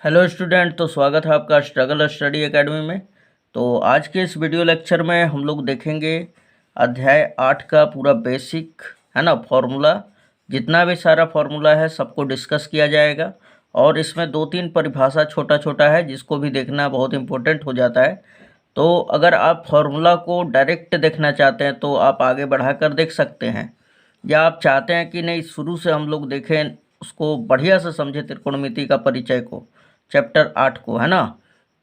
Hello student, तो स्वागत है आपका स्ट्रगल स्टडी एकेडमी में। तो आज के इस वीडियो लेक्चर में हम लोग देखेंगे अध्याय 8 का पूरा बेसिक है ना फॉर्मूला। जितना भी सारा फॉर्मूला है सबको डिस्कस किया जाएगा और इसमें 2-3 परिभाषा छोटा छोटा है जिसको भी देखना बहुत इंपॉर्टेंट हो जाता है। तो अगर आप फॉर्मूला को डायरेक्ट देखना चाहते हैं तो आप आगे बढ़ाकर देख सकते हैं, या आप चाहते हैं कि नहीं शुरू से हम लोग देखें, उसको बढ़िया से समझे त्रिकोणमिति का परिचय को, चैप्टर 8 को, है ना।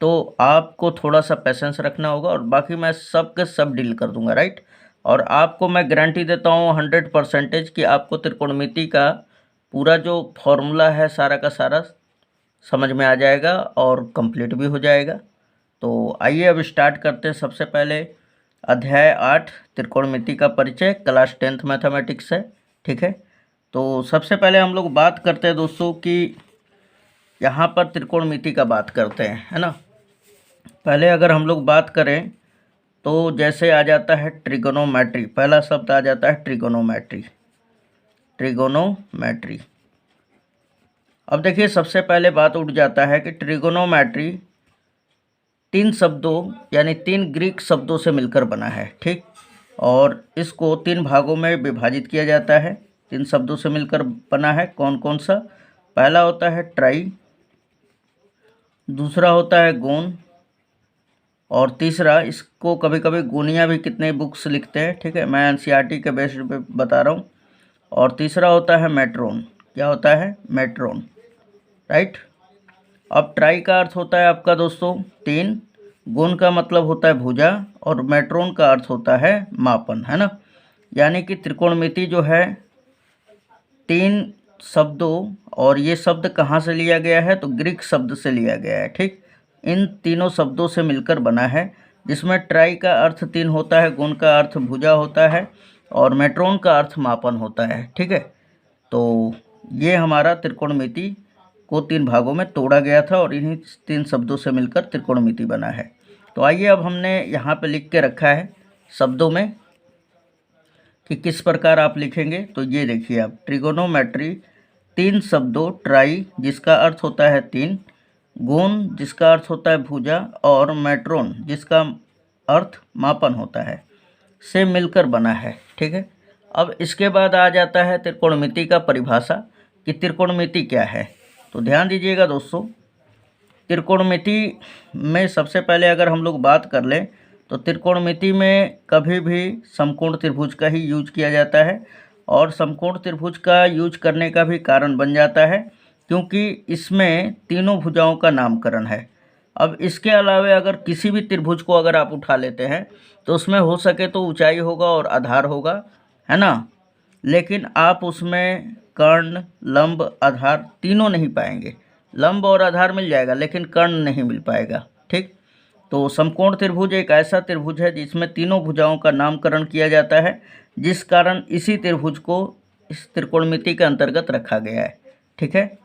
तो आपको थोड़ा सा पेशेंस रखना होगा और बाकी मैं सब के सब डील कर दूंगा, राइट। और आपको मैं गारंटी देता हूँ 100% कि आपको त्रिकोणमिति का पूरा जो फॉर्मूला है सारा का सारा समझ में आ जाएगा और कंप्लीट भी हो जाएगा। तो आइए अब स्टार्ट करते हैं। सबसे पहले अध्याय 8 त्रिकोणमिति का परिचय, क्लास 10th मैथमेटिक्स है, ठीक है। तो सबसे पहले हम लोग बात करते हैं दोस्तों कि यहाँ पर त्रिकोणमिति का बात करते हैं, है ना। पहले अगर हम लोग बात करें तो जैसे आ जाता है ट्रिगोनोमेट्री, पहला शब्द आ जाता है ट्रिगोनोमेट्री। ट्रिगोनोमेट्री, अब देखिए सबसे पहले बात उठ जाता है कि ट्रिगोनोमेट्री 3 शब्दों यानी 3 ग्रीक शब्दों से मिलकर बना है, ठीक। और इसको 3 भागों में विभाजित किया जाता है। 3 शब्दों से मिलकर बना है। कौन कौन सा? पहला होता है ट्राई, दूसरा होता है गोन, और तीसरा, इसको कभी कभी गोनिया भी कितने बुक्स लिखते हैं, ठीक है, मैं एनसीईआरटी के बेस पे बता रहा हूँ। और तीसरा होता है मेट्रोन। क्या होता है? Matron, right. अब ट्राई का अर्थ होता है आपका दोस्तों 3, गोन का मतलब होता है भुजा, और मेट्रोन का अर्थ होता है मापन, है ना। यानी कि त्रिकोणमिति जो है 3 शब्दों, और ये शब्द कहाँ से लिया गया है? तो ग्रीक शब्द से लिया गया है, ठीक। इन तीनों शब्दों से मिलकर बना है, जिसमें ट्राई का अर्थ 3 होता है, गुण का अर्थ भुजा होता है, और मेट्रोन का अर्थ मापन होता है, ठीक है। तो ये हमारा त्रिकोणमिति को 3 भागों में तोड़ा गया था और इन्हीं 3 शब्दों से मिलकर त्रिकोणमिति बना है। तो आइए अब हमने यहाँ पे लिख के रखा है शब्दों में कि किस प्रकार आप लिखेंगे। तो ये देखिए आप, ट्रिगोनोमेट्री 3 शब्दों, ट्राई जिसका अर्थ होता है 3, गोन जिसका अर्थ होता है भुजा, और मेट्रोन जिसका अर्थ मापन होता है, से मिलकर बना है, ठीक है। अब इसके बाद आ जाता है त्रिकोणमिति का परिभाषा कि त्रिकोणमिति क्या है। तो ध्यान दीजिएगा दोस्तों, त्रिकोणमिति में सबसे पहले अगर हम लोग बात कर लें तो त्रिकोणमिति में कभी भी समकोण त्रिभुज का ही यूज किया जाता है, और समकोण त्रिभुज का यूज करने का भी कारण बन जाता है क्योंकि इसमें तीनों भुजाओं का नामकरण है। अब इसके अलावा अगर किसी भी त्रिभुज को अगर आप उठा लेते हैं तो उसमें हो सके तो ऊंचाई होगा और आधार होगा, है ना, लेकिन आप उसमें कर्ण, लंब, आधार तीनों नहीं पाएंगे। लंब और आधार मिल जाएगा लेकिन कर्ण नहीं मिल पाएगा, ठीक। तो समकोण त्रिभुज एक ऐसा त्रिभुज है जिसमें तीनों भुजाओं का नामकरण किया जाता है, जिस कारण इसी त्रिभुज को इस त्रिकोणमिति के अंतर्गत रखा गया है, ठीक है।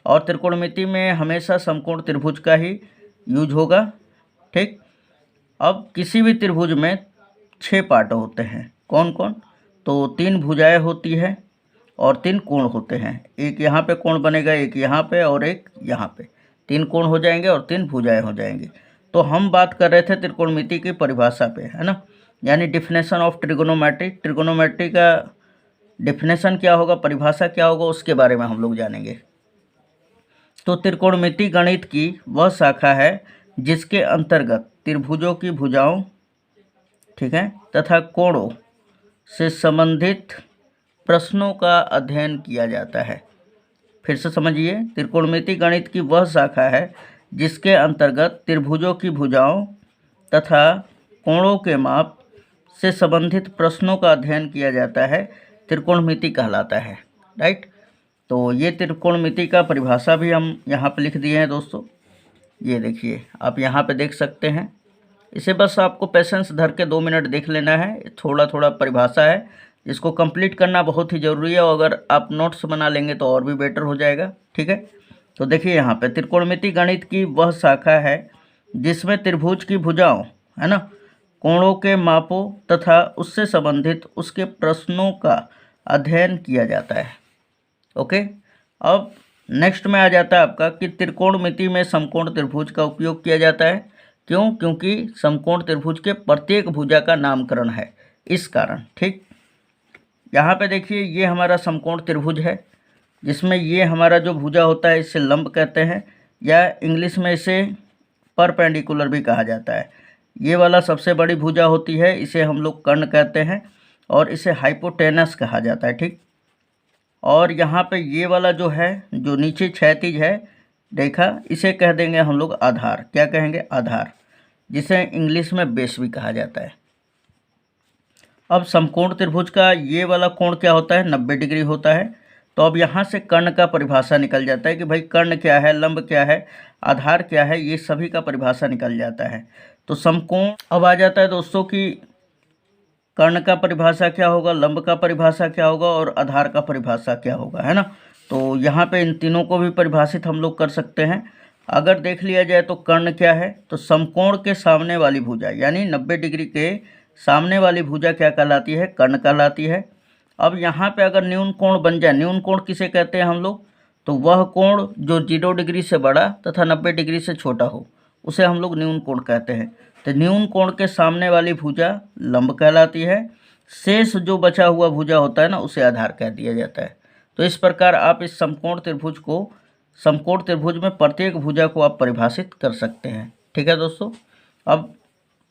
और त्रिकोणमिति में हमेशा समकोण त्रिभुज का ही यूज होगा, ठीक। अब किसी भी त्रिभुज में 6 पार्ट होते हैं। कौन कौन? तो 3 भुजाएं होती है और 3 कोण होते हैं। एक यहाँ पे कोण बनेगा, एक यहाँ पे और एक यहाँ पे। 3 कोण हो जाएंगे और 3 भुजाएं हो जाएंगी। तो हम बात कर रहे थे त्रिकोणमिति की परिभाषा पे, है ना, यानी डिफिनेशन ऑफ ट्रिगोनोमेट्री। ट्रिगोनोमेट्री का डिफिनेशन क्या होगा, परिभाषा क्या होगा, उसके बारे में हम लोग जानेंगे। तो त्रिकोणमिति गणित की वह शाखा है जिसके अंतर्गत त्रिभुजों की भुजाओं, ठीक है, तथा कोणों से संबंधित प्रश्नों का अध्ययन किया जाता है। फिर से समझिए, त्रिकोणमिति गणित की वह शाखा है जिसके अंतर्गत त्रिभुजों की भुजाओं तथा कोणों के माप से संबंधित प्रश्नों का अध्ययन किया जाता है, त्रिकोणमिति कहलाता है, राइट। तो ये त्रिकोणमिति का परिभाषा भी हम यहाँ पे लिख दिए हैं दोस्तों। ये देखिए आप यहाँ पे देख सकते हैं। इसे बस आपको पेशेंस धर के 2 मिनट देख लेना है। थोड़ा थोड़ा परिभाषा है, इसको कंप्लीट करना बहुत ही ज़रूरी है, और अगर आप नोट्स बना लेंगे तो और भी बेटर हो जाएगा, ठीक है। तो देखिए यहाँ पे, त्रिकोणमिति गणित की वह शाखा है जिसमें त्रिभुज की भुजाओं, है ना, कोणों के मापों तथा उससे संबंधित उसके प्रश्नों का अध्ययन किया जाता है, ओके। अब नेक्स्ट में आ जाता है आपका कि त्रिकोणमिति में समकोण त्रिभुज का उपयोग किया जाता है। क्यों? क्योंकि समकोण त्रिभुज के प्रत्येक भुजा का नामकरण है, इस कारण। ठीक, यहाँ पे देखिए ये हमारा समकोण त्रिभुज है, जिसमें ये हमारा जो भुजा होता है इसे लंब कहते हैं, या इंग्लिश में इसे परपेंडिकुलर भी कहा जाता है। ये वाला सबसे बड़ी भुजा होती है, इसे हम लोग कर्ण कहते हैं और इसे हाइपोटेनस कहा जाता है। ठीक, और यहाँ पे ये वाला जो है, जो नीचे क्षैतिज है रेखा, इसे कह देंगे हम लोग आधार। क्या कहेंगे? आधार, जिसे इंग्लिश में बेस भी कहा जाता है। अब समकोण त्रिभुज का ये वाला कोण क्या होता है? 90 डिग्री होता है। तो अब यहाँ से कर्ण का परिभाषा निकल जाता है कि भाई कर्ण क्या है, लंब क्या है, आधार क्या है, ये सभी का परिभाषा निकल जाता है। तो समकोण अब आ जाता है दोस्तों कि कर्ण का परिभाषा क्या होगा, लंब का परिभाषा क्या होगा और आधार का परिभाषा क्या होगा, है ना। तो यहाँ पे इन तीनों को भी परिभाषित हम लोग कर सकते हैं। अगर देख लिया जाए तो कर्ण क्या है, तो समकोण के सामने वाली भुजा, यानी 90 डिग्री के सामने वाली भुजा क्या कहलाती है? कर्ण कहलाती है। अब यहाँ पे अगर न्यून कोण बन जाए, न्यून कोण किसे कहते हैं हम लोग? तो वह कोण जो 0 डिग्री से बड़ा तथा 90 डिग्री से छोटा हो, उसे हम लोग न्यून कोण कहते हैं। तो न्यून कोण के सामने वाली भुजा लंब कहलाती है। शेष जो बचा हुआ भुजा होता है ना, उसे आधार कह दिया जाता है। तो इस प्रकार आप इस समकोण त्रिभुज में प्रत्येक भुजा को आप परिभाषित कर सकते हैं। ठीक है दोस्तों, अब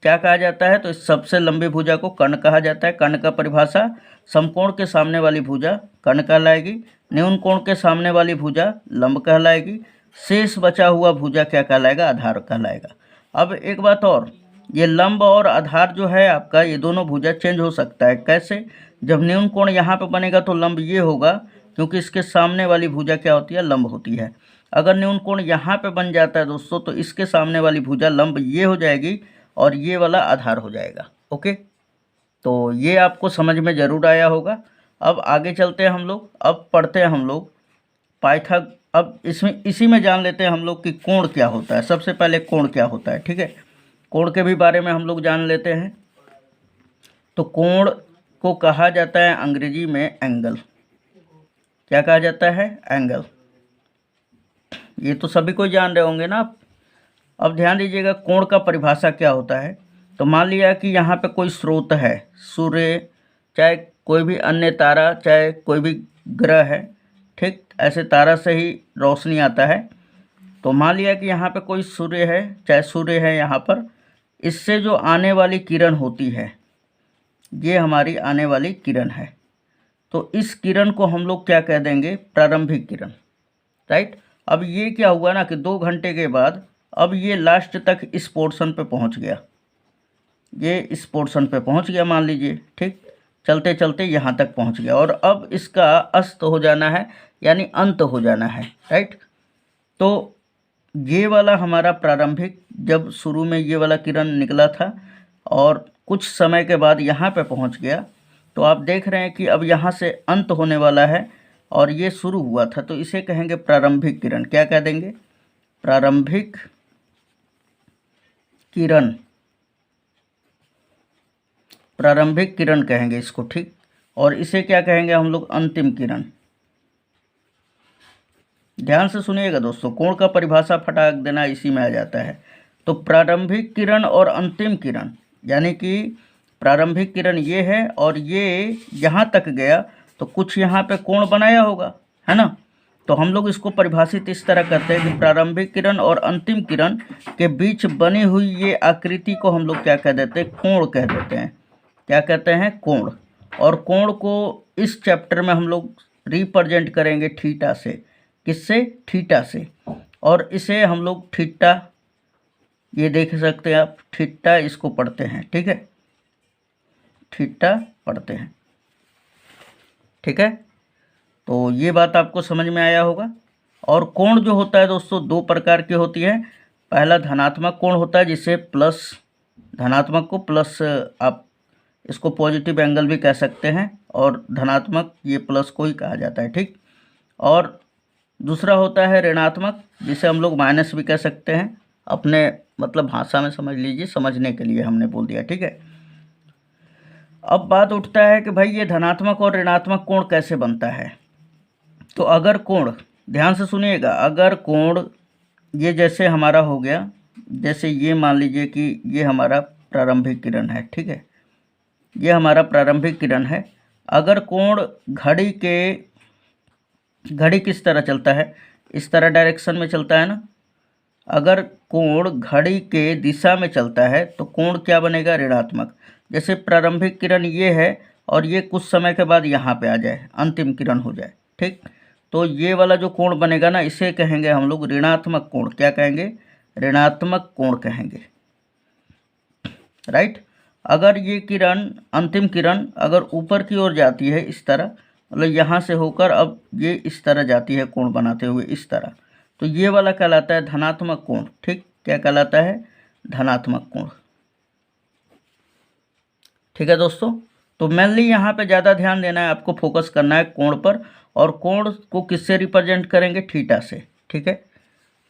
क्या कहा जाता है? तो इस सबसे लंबी भुजा को कर्ण कहा जाता है। कर्ण का परिभाषा, समकोण के सामने वाली भुजा कर्ण कहलाएगी, न्यून कोण के सामने वाली भुजा लंब कहलाएगी, शेष बचा हुआ भुजा क्या कहलाएगा? आधार कहलाएगा। अब एक बात और, ये लंब और आधार जो है आपका, ये दोनों भुजा चेंज हो सकता है। कैसे? जब न्यून कोण यहाँ पे बनेगा तो लंब ये होगा, क्योंकि इसके सामने वाली भुजा क्या होती है? लंब होती है। अगर न्यून कोण यहाँ पे बन जाता है दोस्तों, तो इसके सामने वाली भुजा लंब ये हो जाएगी और ये वाला आधार हो जाएगा। ओके, तो ये आपको समझ में ज़रूर आया होगा। अब आगे चलते हैं हम लोग, अब पढ़ते हैं हम लोग अब इसी में जान लेते हैं हम लोग कि कोण क्या होता है। सबसे पहले कोण क्या होता है, ठीक है, कोण के भी बारे में हम लोग जान लेते हैं। तो कोण को कहा जाता है अंग्रेजी में एंगल। क्या कहा जाता है? एंगल। ये तो सभी को जान रहे होंगे ना आप। अब ध्यान दीजिएगा, कोण का परिभाषा क्या होता है। तो मान लिया कि यहाँ पे कोई स्रोत है, सूर्य, चाहे कोई भी अन्य तारा, चाहे कोई भी ग्रह है, ठीक, ऐसे तारा से ही रोशनी आता है। तो मान लिया कि यहाँ पे कोई सूर्य है, चाहे सूर्य है यहाँ पर, इससे जो आने वाली किरण होती है, ये हमारी आने वाली किरण है। तो इस किरण को हम लोग क्या कह देंगे? प्रारंभिक किरण, राइट। अब ये क्या हुआ ना कि 2 घंटे के बाद अब ये लास्ट तक इस पोर्शन पे पहुंच गया, ये इस पोर्शन पे पहुंच गया मान लीजिए, ठीक, चलते चलते यहाँ तक पहुंच गया और अब इसका अस्त हो जाना है, यानी अंत हो जाना है, राइट। तो ये वाला हमारा प्रारंभिक, जब शुरू में ये वाला किरण निकला था और कुछ समय के बाद यहाँ पे पहुँच गया, तो आप देख रहे हैं कि अब यहाँ से अंत होने वाला है और ये शुरू हुआ था, तो इसे कहेंगे प्रारंभिक किरण। क्या कह देंगे? प्रारंभिक किरण, प्रारंभिक किरण कहेंगे इसको, ठीक। और इसे क्या कहेंगे हम लोग? अंतिम किरण। ध्यान से सुनिएगा दोस्तों, कोण का परिभाषा फटाक देना इसी में आ जाता है। तो प्रारंभिक किरण और अंतिम किरण, यानी कि प्रारंभिक किरण ये है और ये यहाँ तक गया, तो कुछ यहाँ पे कोण बनाया होगा, है ना। तो हम लोग इसको परिभाषित इस तरह करते हैं कि प्रारंभिक किरण और अंतिम किरण के बीच बनी हुई ये आकृति को हम लोग क्या कह देते हैं? कोण कह देते हैं। क्या कहते हैं? कोण। और कोण को इस चैप्टर में हम लोग रिप्रेजेंट करेंगे थीटा से। किससे? थीटा से। और इसे हम लोग थीटा, ये देख सकते हैं आप, थीटा इसको पढ़ते हैं, ठीक है, थीटा पढ़ते हैं, ठीक है। तो ये बात आपको समझ में आया होगा। और कोण जो होता है दोस्तों, 2 प्रकार की होती है। पहला धनात्मक कोण होता है, जिसे प्लस, धनात्मक को प्लस, आप इसको पॉजिटिव एंगल भी कह सकते हैं, और धनात्मक ये प्लस को ही कहा जाता है, ठीक। और दूसरा होता है ऋणात्मक, जिसे हम लोग माइनस भी कह सकते हैं, अपने मतलब भाषा में समझ लीजिए, समझने के लिए हमने बोल दिया, ठीक है। अब बात उठता है कि भाई ये धनात्मक और ऋणात्मक कोण कैसे बनता है। तो अगर कोण ध्यान से सुनिएगा, अगर कोण ये जैसे हमारा हो गया, जैसे ये मान लीजिए कि ये हमारा प्रारंभिक किरण है, ठीक है, ये हमारा प्रारंभिक किरण है। अगर कोण घड़ी किस तरह चलता है, इस तरह डायरेक्शन में चलता है ना। अगर कोण घड़ी के दिशा में चलता है तो कोण क्या बनेगा, ऋणात्मक। जैसे प्रारंभिक किरण ये है और ये कुछ समय के बाद यहाँ पे आ जाए, अंतिम किरण हो जाए, ठीक, तो ये वाला जो कोण बनेगा ना, इसे कहेंगे हम लोग ऋणात्मक कोण। क्या कहेंगे, ऋणात्मक कोण कहेंगे, राइट। अगर ये किरण, अंतिम किरण अगर ऊपर की ओर जाती है इस तरह, मतलब यहाँ से होकर अब ये इस तरह जाती है कोण बनाते हुए इस तरह, तो ये वाला कहलाता है धनात्मक कोण, ठीक। क्या कहलाता है, धनात्मक कोण, ठीक है दोस्तों। तो मेनली यहाँ पे ज़्यादा ध्यान देना है, आपको फोकस करना है कोण पर, और कोण को किससे रिप्रेजेंट करेंगे, थीटा से, ठीक है।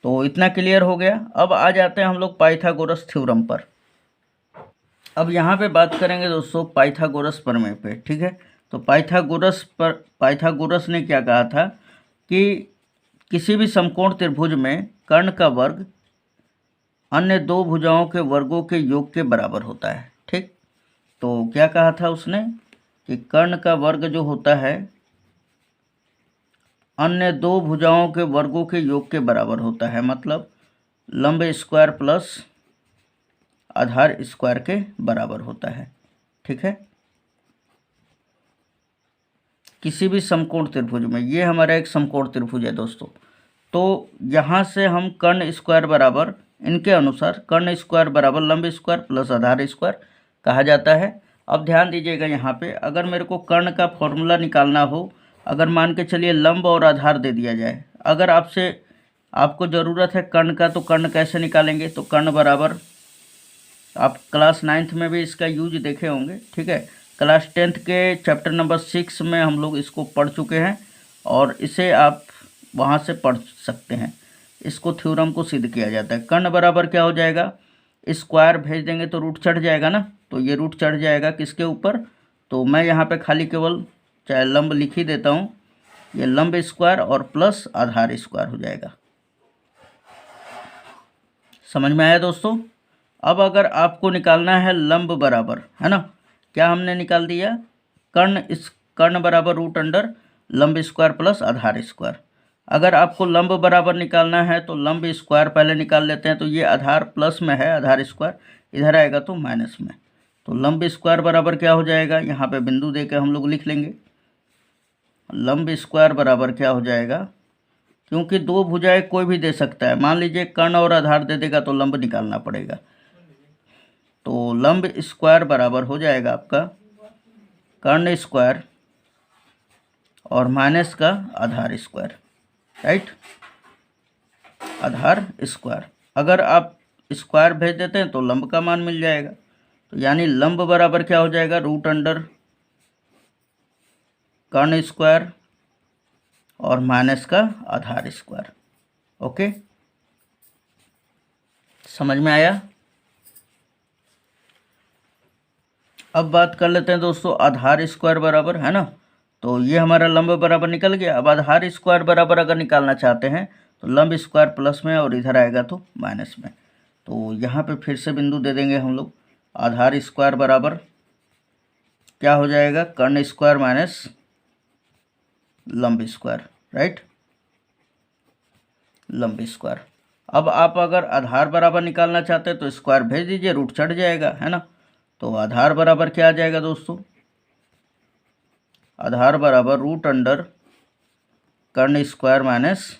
तो इतना क्लियर हो गया। अब आ जाते हैं हम लोग पाइथागोरस थ्योरम पर। अब यहाँ पे बात करेंगे दोस्तों पाइथागोरस प्रमेय पे, ठीक है। तो पाइथागोरस ने क्या कहा था कि किसी भी समकोण त्रिभुज में कर्ण का वर्ग अन्य दो भुजाओं के वर्गों के योग के बराबर होता है, ठीक। तो क्या कहा था उसने कि कर्ण का वर्ग जो होता है अन्य दो भुजाओं के वर्गों के योग के बराबर होता है, मतलब लंब स्क्वायर प्लस आधार स्क्वायर के बराबर होता है, ठीक है। किसी भी समकोण त्रिभुज में, ये हमारा एक समकोण त्रिभुज है दोस्तों, तो यहाँ से हम कर्ण स्क्वायर बराबर, इनके अनुसार कर्ण स्क्वायर बराबर लंब स्क्वायर प्लस आधार स्क्वायर कहा जाता है। अब ध्यान दीजिएगा यहाँ पे, अगर मेरे को कर्ण का फॉर्मूला निकालना हो, अगर मान के चलिए लंब और आधार दे दिया जाए, अगर आपको ज़रूरत है कर्ण का, तो कर्ण कैसे निकालेंगे, तो कर्ण बराबर, आप क्लास 9th में भी इसका यूज देखे होंगे, ठीक है। क्लास 10th के चैप्टर नंबर 6 में हम लोग इसको पढ़ चुके हैं, और इसे आप वहाँ से पढ़ सकते हैं। इसको थ्योरम को सिद्ध किया जाता है। कर्ण बराबर क्या हो जाएगा, स्क्वायर भेज देंगे तो रूट चढ़ जाएगा ना, तो ये रूट चढ़ जाएगा किसके ऊपर, तो मैं यहाँ पे खाली केवल चाहे लंब लिख ही देता हूँ, ये लंब स्क्वायर और प्लस आधार स्क्वायर हो जाएगा। समझ में आया दोस्तों। अब अगर आपको निकालना है लंब बराबर, है ना, क्या हमने निकाल दिया, कर्ण बराबर रूट अंडर लंब स्क्वायर प्लस आधार स्क्वायर। अगर आपको लंब बराबर निकालना है तो लंब स्क्वायर पहले निकाल लेते हैं, तो ये आधार प्लस में है, आधार स्क्वायर इधर आएगा तो माइनस में, तो लंब स्क्वायर बराबर क्या हो जाएगा, यहाँ पे बिंदु दे के हम लोग लिख लेंगे। लंब स्क्वायर बराबर क्या हो जाएगा, क्योंकि दो भुजाएं कोई भी दे सकता है, मान लीजिए कर्ण और आधार दे देगा तो लंब निकालना पड़ेगा, तो लंब स्क्वायर बराबर हो जाएगा आपका कर्ण स्क्वायर और माइनस का आधार स्क्वायर, राइट, आधार स्क्वायर। अगर आप स्क्वायर भेज देते हैं तो लंब का मान मिल जाएगा, तो यानी लंब बराबर क्या हो जाएगा, रूट अंडर कर्ण स्क्वायर और माइनस का आधार स्क्वायर। ओके, समझ में आया। अब बात कर लेते हैं दोस्तों आधार स्क्वायर बराबर, है ना, तो ये हमारा लंब बराबर निकल गया। अब आधार स्क्वायर बराबर अगर निकालना चाहते हैं तो लंब स्क्वायर प्लस में और इधर आएगा तो माइनस में, तो यहाँ पे फिर से बिंदु दे देंगे हम लोग। आधार स्क्वायर बराबर क्या हो जाएगा, कर्ण स्क्वायर माइनस लंब स्क्वायर, राइट, लंब स्क्वायर। अब आप अगर आधार बराबर निकालना चाहते हैं तो स्क्वायर भेज दीजिए, रूट चढ़ जाएगा, है ना, तो आधार बराबर क्या आ जाएगा दोस्तों, आधार बराबर रूट अंडर कर्ण स्क्वायर माइनस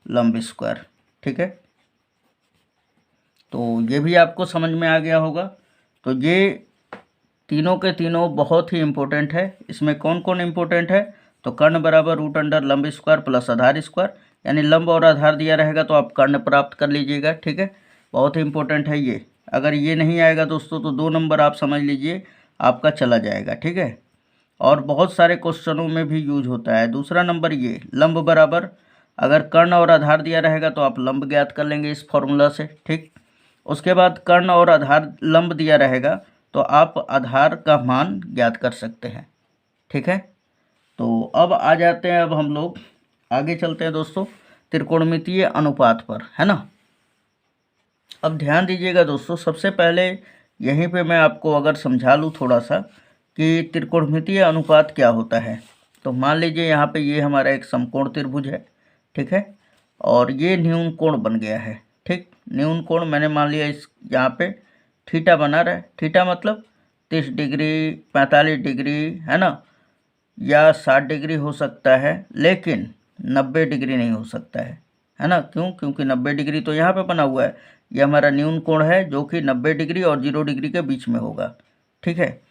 लंब स्क्वायर, ठीक है। तो ये भी आपको समझ में आ गया होगा। तो ये तीनों के तीनों बहुत ही इम्पोर्टेंट है। इसमें कौन कौन इम्पोर्टेंट है, तो कर्ण बराबर रूट अंडर लंब स्क्वायर प्लस आधार स्क्वायर, यानी लंब और आधार दिया रहेगा तो आप कर्ण प्राप्त कर लीजिएगा, ठीक है, बहुत ही इम्पोर्टेंट है ये। अगर ये नहीं आएगा दोस्तों तो 2 नंबर आप समझ लीजिए आपका चला जाएगा, ठीक है, और बहुत सारे क्वेश्चनों में भी यूज होता है। दूसरा नंबर ये लंब बराबर, अगर कर्ण और आधार दिया रहेगा तो आप लंब ज्ञात कर लेंगे इस फॉर्मूला से, ठीक। उसके बाद कर्ण और आधार लंब दिया रहेगा तो आप आधार का मान ज्ञात कर सकते हैं, ठीक है। तो अब आ जाते हैं, अब हम लोग आगे चलते हैं दोस्तों त्रिकोणमितीय अनुपात पर, है ना। अब ध्यान दीजिएगा दोस्तों, सबसे पहले यहीं पे मैं आपको अगर समझा लूँ थोड़ा सा कि त्रिकोणमितीय अनुपात क्या होता है। तो मान लीजिए यहाँ पे ये हमारा एक समकोण त्रिभुज है, ठीक है, और ये न्यून कोण बन गया है, ठीक। न्यून कोण मैंने मान लिया इस यहाँ पे थीटा बना रहा है, थीटा मतलब 30 डिग्री 45 डिग्री, है ना, या 60 डिग्री हो सकता है, लेकिन 90 डिग्री नहीं हो सकता है ना। क्यों? क्योंकि 90 डिग्री तो यहाँ पे बना हुआ है, ये हमारा न्यून कोण है जो कि 90 डिग्री और 0 डिग्री के बीच में होगा, ठीक है।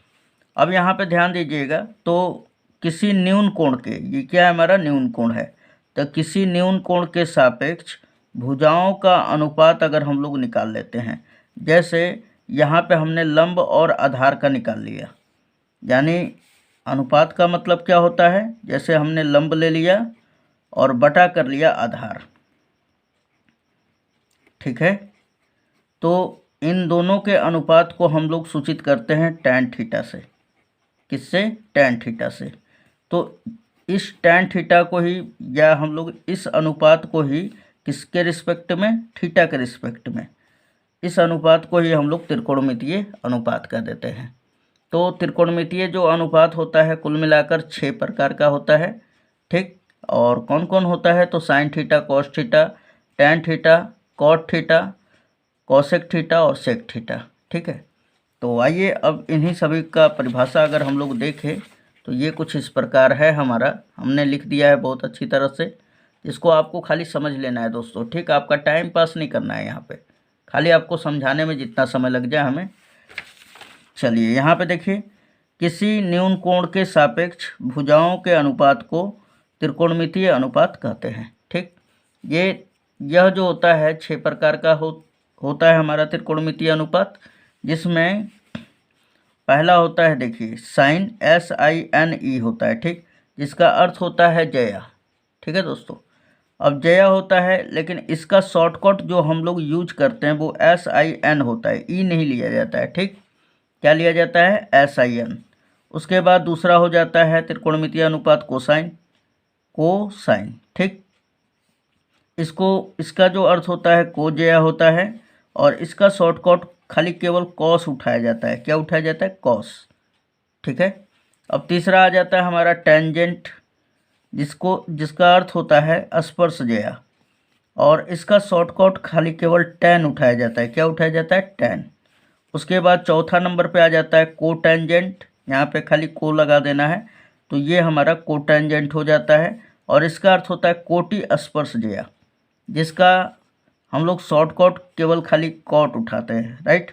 अब यहाँ पे ध्यान दीजिएगा, तो किसी न्यून कोण के, ये क्या है हमारा न्यून कोण है, तो किसी न्यून कोण के सापेक्ष भुजाओं का अनुपात अगर हम लोग निकाल लेते हैं, जैसे यहाँ पे हमने लंब और आधार का निकाल लिया, यानी अनुपात का मतलब क्या होता है, जैसे हमने लंब ले लिया और बटा कर लिया आधार, ठीक है। तो इन दोनों के अनुपात को हम लोग सूचित करते हैं tan थीटा से। किससे? tan थीटा से। तो इस tan थीटा को ही, या हम लोग इस अनुपात को ही किसके रिस्पेक्ट में? थीटा के रिस्पेक्ट में। इस अनुपात को ही हम लोग त्रिकोणमितीय अनुपात कह देते हैं। तो त्रिकोणमितीय जो अनुपात होता है कुल मिलाकर 6 प्रकार का होता है, ठीक। और कौन कौन होता है? तो sine theta, cos theta, tan theta, cot theta, cosec theta और सेक थीटा, ठीक है। तो आइए अब इन्हीं सभी का परिभाषा अगर हम लोग देखें तो ये कुछ इस प्रकार है हमारा, हमने लिख दिया है बहुत अच्छी तरह से, इसको आपको खाली समझ लेना है दोस्तों, ठीक। आपका टाइम पास नहीं करना है यहाँ पे, खाली आपको समझाने में जितना समय लग जाए हमें। चलिए यहाँ पे देखिए, किसी न्यून कोण के सापेक्ष भुजाओं के अनुपात को त्रिकोणमितीय अनुपात कहते हैं, ठीक। यह जो होता है 6 प्रकार का होता है हमारा त्रिकोणमितीय अनुपात, जिसमें पहला होता है देखिए साइन, SINE होता है, ठीक, जिसका अर्थ होता है जया, ठीक है दोस्तों। अब जया होता है, लेकिन इसका शॉर्टकट जो हम लोग यूज करते हैं वो SIN होता है, ई नहीं लिया जाता है, ठीक। क्या लिया जाता है? SIN। उसके बाद दूसरा हो जाता है त्रिकोणमितीय अनुपात कोसाइन, ठीक। इसका जो अर्थ होता है कोजेया होता है, और इसका शॉर्टकट खाली केवल कॉस उठाया जाता है। क्या उठाया जाता है? कॉस, ठीक है। अब तीसरा आ जाता है हमारा टेंजेंट, जिसका अर्थ होता है स्पर्शजेया, और इसका शॉर्टकट खाली केवल टैन उठाया जाता है। क्या उठाया जाता है? टैन। उसके बाद चौथा नंबर पे आ जाता है कोटेंजेंट, यहाँ पे खाली को लगा देना है, तो ये हमारा कोटेंजेंट हो जाता है, और इसका अर्थ होता है कोटि स्पर्शजेया, जिसका हम लोग शॉर्टकट केवल खाली कॉट उठाते हैं, राइट।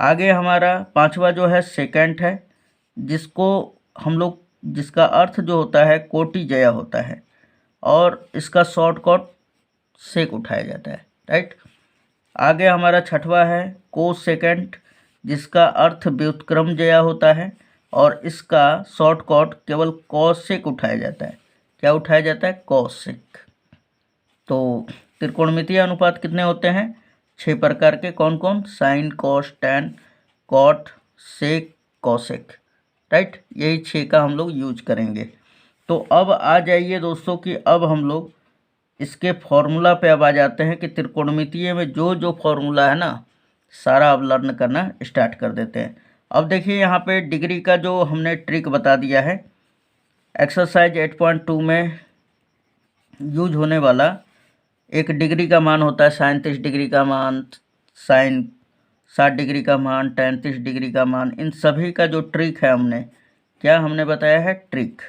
आगे हमारा पांचवा जो है सेकेंड है, जिसका अर्थ जो होता है कोटि जया होता है, और इसका शॉर्टकट सेक उठाया जाता है, राइट। आगे हमारा छठवा है कोस सेकेंड, जिसका अर्थ व्युत्क्रम जया होता है, और इसका शॉर्टकट केवल कॉसेक उठाया जाता है। क्या उठाया जाता है? कॉसेक। तो त्रिकोणमितीय अनुपात कितने होते हैं? 6 प्रकार के। कौन कौन? साइन, कॉस, टैन, कॉट, सेक, कॉसेक, राइट। यही 6 का हम लोग यूज करेंगे। तो अब आ जाइए दोस्तों कि अब हम लोग इसके फॉर्मूला पे अब आ जाते हैं कि त्रिकोणमितीय में जो जो फॉर्मूला है ना, सारा अब लर्न करना स्टार्ट कर देते हैं। अब देखिए यहाँ पे डिग्री का जो हमने ट्रिक बता दिया है, एक्सरसाइज 8.2 में यूज होने वाला एक डिग्री का मान होता है साइन 30 डिग्री का मान, साइन 60 डिग्री का मान, टैन 30 डिग्री का मान। इन सभी का जो ट्रिक है हमने बताया है ट्रिक,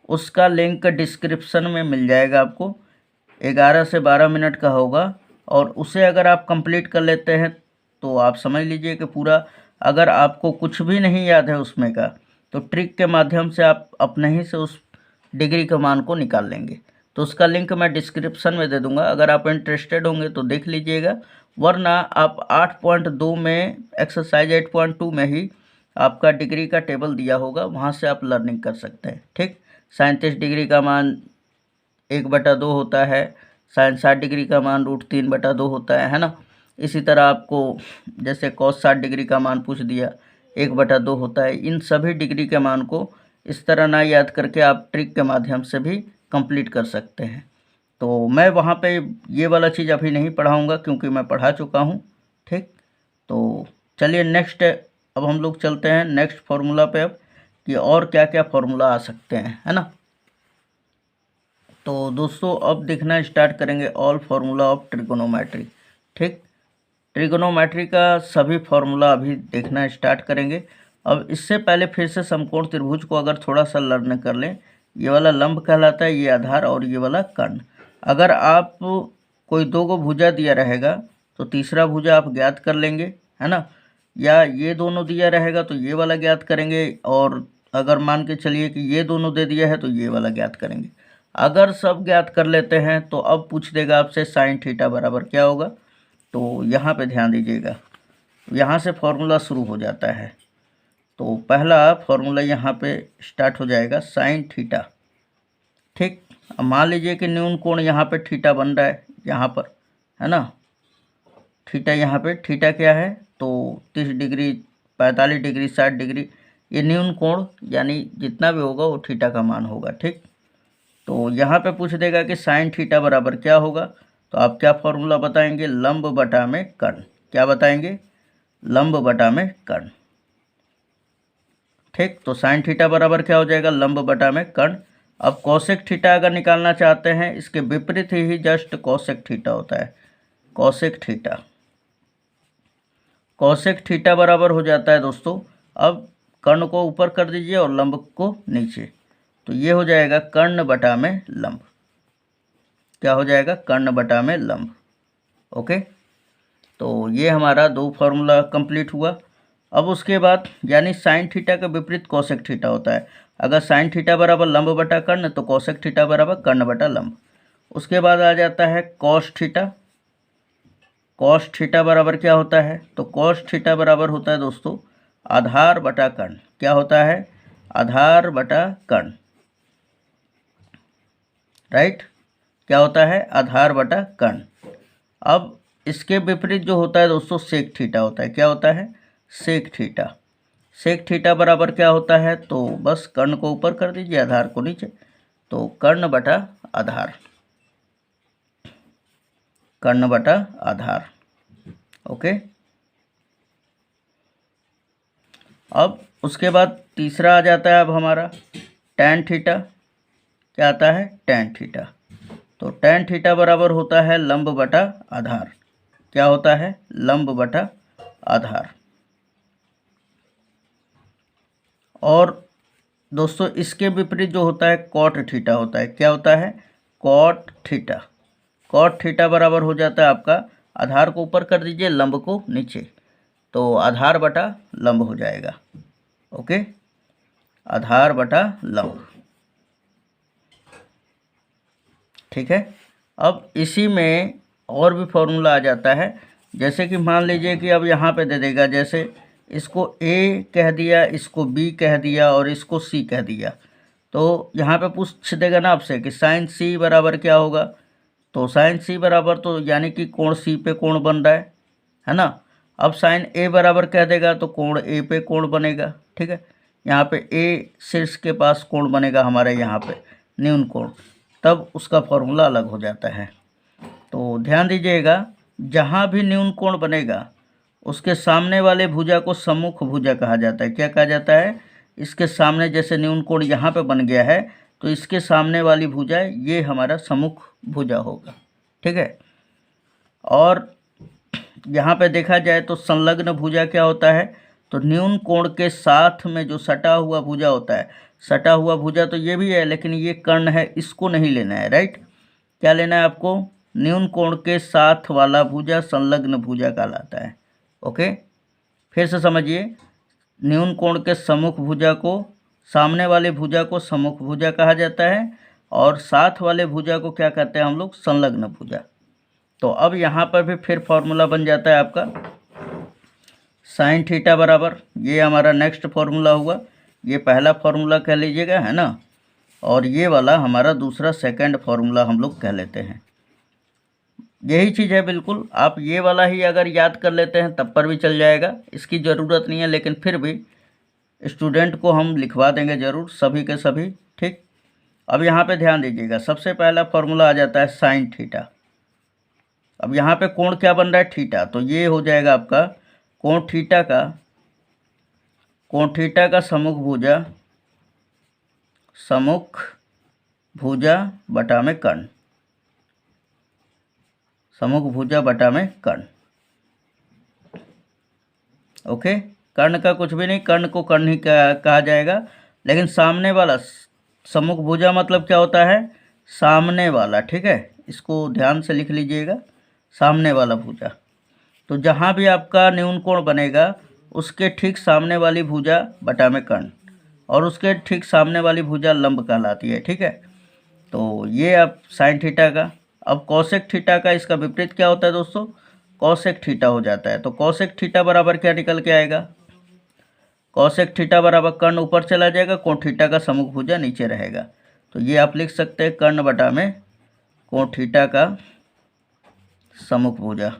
उसका लिंक डिस्क्रिप्शन में मिल जाएगा आपको। 11 से 12 मिनट का होगा, और उसे अगर आप कंप्लीट कर लेते हैं तो आप समझ लीजिए कि पूरा, अगर आपको कुछ भी नहीं याद है उसमें का, तो ट्रिक के माध्यम से आप अपने ही से उस डिग्री के मान को निकाल लेंगे। तो उसका लिंक मैं डिस्क्रिप्शन में दे दूंगा, अगर आप इंटरेस्टेड होंगे तो देख लीजिएगा, वरना आप 8.2 में, एक्सरसाइज 8.2 में ही आपका डिग्री का टेबल दिया होगा, वहाँ से आप लर्निंग कर सकते हैं, ठीक। साइन 30 डिग्री का मान 1/2 होता है, साइन 60 डिग्री का मान √3/2 होता है ना। इसी तरह आपको जैसे कॉस 60 डिग्री का मान पूछ दिया, 1/2 होता है। इन सभी डिग्री के मान को इस तरह ना याद करके आप ट्रिक के माध्यम से भी कंप्लीट कर सकते हैं। तो मैं वहाँ पे ये वाला चीज़ अभी नहीं पढ़ाऊँगा क्योंकि मैं पढ़ा चुका हूँ, ठीक। तो चलिए नेक्स्ट अब हम लोग चलते हैं नेक्स्ट फार्मूला पे अब कि और क्या क्या फार्मूला आ सकते हैं, है ना। तो दोस्तों अब देखना स्टार्ट करेंगे ऑल फार्मूला ऑफ ट्रिगोनोमेट्री, ठीक। ट्रिगोनोमेट्री का सभी फार्मूला अभी देखना स्टार्ट करेंगे। अब इससे पहले फिर से समकोण त्रिभुज को अगर थोड़ा सा लर्न कर लें, ये वाला लंब कहलाता है, ये आधार और ये वाला कर्ण। अगर आप कोई दो गो भुजा दिया रहेगा तो तीसरा भुजा आप ज्ञात कर लेंगे, है ना, या ये दोनों दिया रहेगा तो ये वाला ज्ञात करेंगे, और अगर मान के चलिए कि ये दोनों दे दिया है तो ये वाला ज्ञात करेंगे। अगर सब ज्ञात कर लेते हैं तो अब पूछ देगा आपसे साइन थीटा बराबर क्या होगा। तो यहाँ पे ध्यान दीजिएगा, यहाँ से फॉर्मूला शुरू हो जाता है। तो पहला फॉर्मूला यहाँ पे स्टार्ट हो जाएगा साइन थीटा, ठीक। अब मान लीजिए कि न्यून कोण यहाँ पे थीटा बन रहा है यहाँ पर, है ना। थीटा यहाँ पे थीटा क्या है तो 30 डिग्री, 45 डिग्री, 60 डिग्री, ये न्यून कोण यानी जितना भी होगा वो थीटा का मान होगा, ठीक। तो यहाँ पे पूछ देगा कि साइन थीटा बराबर क्या होगा, तो आप क्या फॉर्मूला बताएंगे, लंब बटा में कर्ण। क्या बताएंगे, लंब बटा में कर्ण, ठीक। तो साइन थीटा बराबर क्या हो जाएगा, लंब बटा में कर्ण। अब कॉसेक थीटा अगर निकालना चाहते हैं, इसके विपरीत ही जस्ट कॉसेक थीटा होता है, कॉसेक थीटा। कॉसेक थीटा बराबर हो जाता है दोस्तों, अब कर्ण को ऊपर कर दीजिए और लंब को नीचे, तो ये हो जाएगा कर्ण बटा में लंब। क्या हो जाएगा, कर्ण बटा में लंब, ओके। तो ये हमारा दो फार्मूला कंप्लीट हुआ। अब उसके बाद यानी साइन थीटा का विपरीत कॉसेक थीटा होता है। अगर साइन थीटा बराबर लंब बटा कर्ण तो कॉसेक थीटा बराबर कर्ण बटा लंब। उसके बाद आ जाता है कॉस थीटा। कॉस थीटा बराबर क्या होता है, तो कॉस थीटा बराबर होता है दोस्तों आधार बटा कर्ण। क्या होता है, आधार बटा कर्ण, राइट। क्या होता है, आधार बटा कर्ण। अब इसके विपरीत जो होता है दोस्तों सेक थीटा होता है। क्या होता है, सेक थीटा। सेक थीटा बराबर क्या होता है, तो बस कर्ण को ऊपर कर दीजिए, आधार को नीचे, तो कर्ण बटा आधार, कर्ण बटा आधार, ओके। अब उसके बाद तीसरा आ जाता है अब हमारा टैन थीटा। क्या आता है, टैन थीटा। तो टैन थीटा बराबर होता है लंब बटा आधार। क्या होता है, लंब बटा आधार। और दोस्तों इसके विपरीत जो होता है कॉट थीटा होता है। क्या होता है, कॉट थीटा। कॉट थीटा बराबर हो जाता है आपका, आधार को ऊपर कर दीजिए, लंब को नीचे, तो आधार बटा लंब हो जाएगा, ओके, आधार बटा लंब, ठीक है। अब इसी में और भी फॉर्मूला आ जाता है, जैसे कि मान लीजिए कि अब यहाँ पे दे देगा, जैसे इसको ए कह दिया, इसको बी कह दिया और इसको सी कह दिया, तो यहाँ पे पूछ देगा ना आपसे कि साइन सी बराबर क्या होगा। तो साइन सी बराबर तो यानी कि कोण सी पे कोण बन रहा है ना। अब साइन ए बराबर कह देगा तो कोण ए पे कोण बनेगा, ठीक है। यहाँ पे ए शीर्ष के पास कोण बनेगा हमारे यहाँ पे न्यून कोण, तब उसका फॉर्मूला अलग हो जाता है। तो ध्यान दीजिएगा, जहाँ भी न्यून कोण बनेगा उसके सामने वाले भुजा को सम्मुख भुजा कहा जाता है। क्या कहा जाता है, इसके सामने, जैसे न्यून कोण यहाँ पे बन गया है तो इसके सामने वाली भुजा ये हमारा सम्मुख भुजा होगा, ठीक है। और यहाँ पे देखा जाए तो संलग्न भुजा क्या होता है, तो न्यून कोण के साथ में जो सटा हुआ भुजा होता है, सटा हुआ भुजा तो ये भी है लेकिन ये कर्ण है, इसको नहीं लेना है, राइट। क्या लेना है आपको, न्यून कोण के साथ वाला भुजा संलग्न भुजा कहलाता है, ओके। फिर से समझिए, न्यून कोण के सम्मुख भुजा को, सामने वाले भुजा को सम्मुख भुजा कहा जाता है और साथ वाले भुजा को क्या कहते हैं हम लोग, संलग्न भुजा। तो अब यहाँ पर भी फिर फॉर्मूला बन जाता है आपका साइन थीटा बराबर, ये हमारा नेक्स्ट फॉर्मूला हुआ, ये पहला फॉर्मूला कह लीजिएगा, है ना, और ये वाला हमारा दूसरा सेकंड फॉर्मूला हम लोग कह लेते हैं। यही चीज़ है बिल्कुल, आप ये वाला ही अगर याद कर लेते हैं तब पर भी चल जाएगा, इसकी ज़रूरत नहीं है, लेकिन फिर भी स्टूडेंट को हम लिखवा देंगे ज़रूर, सभी के सभी, ठीक। अब यहाँ पे ध्यान दीजिएगा, सबसे पहला फॉर्मूला आ जाता है साइन थीटा। अब यहाँ पे कोण क्या बन रहा है, थीटा, तो ये हो जाएगा आपका कोण थीटा का सम्मुख भुजा बटा में कर्ण, सम्मुख भुजा बटा में कर्ण। ओके, कर्ण का कुछ भी नहीं, कर्ण को कर्ण ही कहा जाएगा, लेकिन सामने वाला सम्मुख भुजा मतलब क्या होता है, सामने वाला, ठीक है, इसको ध्यान से लिख लीजिएगा, सामने वाला भुजा। तो जहाँ भी आपका न्यून कोण बनेगा उसके ठीक सामने वाली भुजा बटा में कर्ण, और उसके ठीक सामने वाली भुजा लंब कहलाती है, ठीक है। तो ये आप साइन थीटा का। अब कॉसेक थीटा का इसका विपरीत क्या होता है दोस्तों, कॉसेक थीटा हो जाता है। तो कॉसेक थीटा बराबर क्या निकल के आएगा, कॉसेक थीटा बराबर कर्ण ऊपर चला जाएगा, कोण थीटा का सम्मुख भुजा नीचे रहेगा। तो ये आप लिख सकते हैं कर्ण बटा में कोण थीटा का सम्मुख भुजा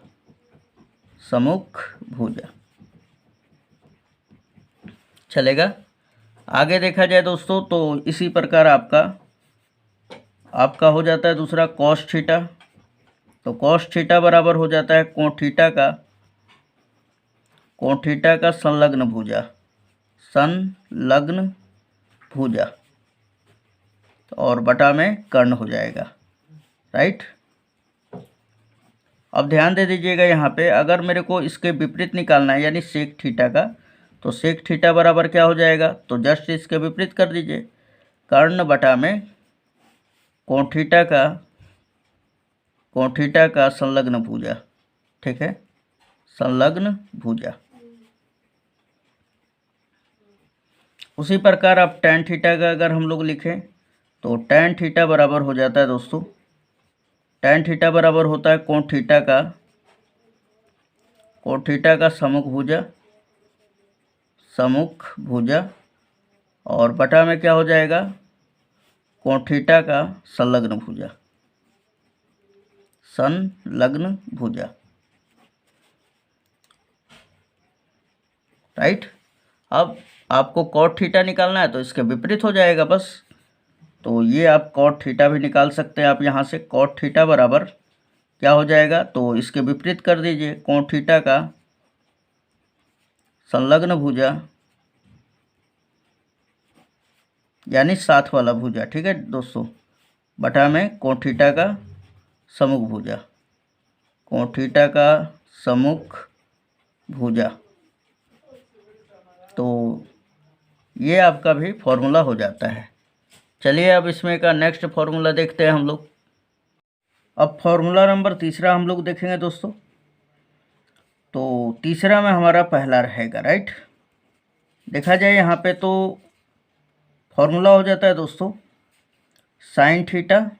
चलेगा। आगे देखा जाए दोस्तों तो इसी प्रकार आपका हो जाता है दूसरा कॉस थीटा। तो कॉस थीटा बराबर हो जाता है कोण थीटा का संलग्न भुजा और बटा में कर्ण हो जाएगा, राइट। अब ध्यान दे दीजिएगा, यहाँ पे अगर मेरे को इसके विपरीत निकालना है यानी सेक थीटा का, तो सेक थीटा बराबर क्या हो जाएगा, तो जस्ट इसके विपरीत कर दीजिए, कर्ण बटा में कोण थीटा का संलग्न भुजा, ठीक है, संलग्न भुजा। उसी प्रकार आप टैन थीटा का अगर हम लोग लिखें तो टैन थीटा बराबर हो जाता है दोस्तों, टैन थीटा बराबर होता है कोण थीटा का सम्मुख भुजा और बटा में क्या हो जाएगा, कोण थीटा का संलग्न भुजा, राइट। अब आपको कॉट थीटा निकालना है तो इसके विपरीत हो जाएगा बस। तो ये आप कॉट थीटा भी निकाल सकते हैं आप यहाँ से, कॉट थीटा बराबर क्या हो जाएगा, तो इसके विपरीत कर दीजिए, कोण थीटा का संलग्न भुजा यानी साथ वाला भुजा, ठीक है दोस्तों, बटा में कोण थीटा का सम्मुख भुजा। तो ये आपका भी फॉर्मूला हो जाता है। चलिए अब इसमें का नेक्स्ट फॉर्मूला देखते हैं हम लोग। अब फॉर्मूला नंबर तीसरा हम लोग देखेंगे दोस्तों। तो तीसरा में हमारा पहला रहेगा, राइट। देखा जाए यहाँ पे तो फॉर्मूला हो जाता है दोस्तों साइन थीटा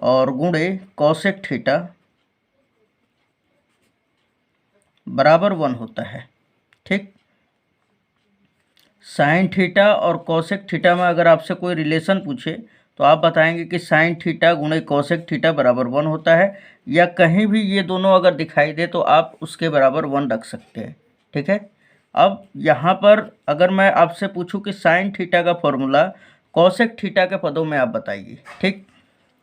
और गुणे कॉसेक थीटा बराबर 1 होता है, ठीक। साइन थीटा और कॉसेक थीटा में अगर आपसे कोई रिलेशन पूछे तो आप बताएंगे कि साइन थीटा गुणे कॉसेक थीटा बराबर 1 होता है, या कहीं भी ये दोनों अगर दिखाई दे तो आप उसके बराबर 1 रख सकते हैं, ठीक है। अब यहाँ पर अगर मैं आपसे पूछूं कि साइन थीटा का फॉर्मूला कॉसेक थीटा के पदों में आप बताइए, ठीक।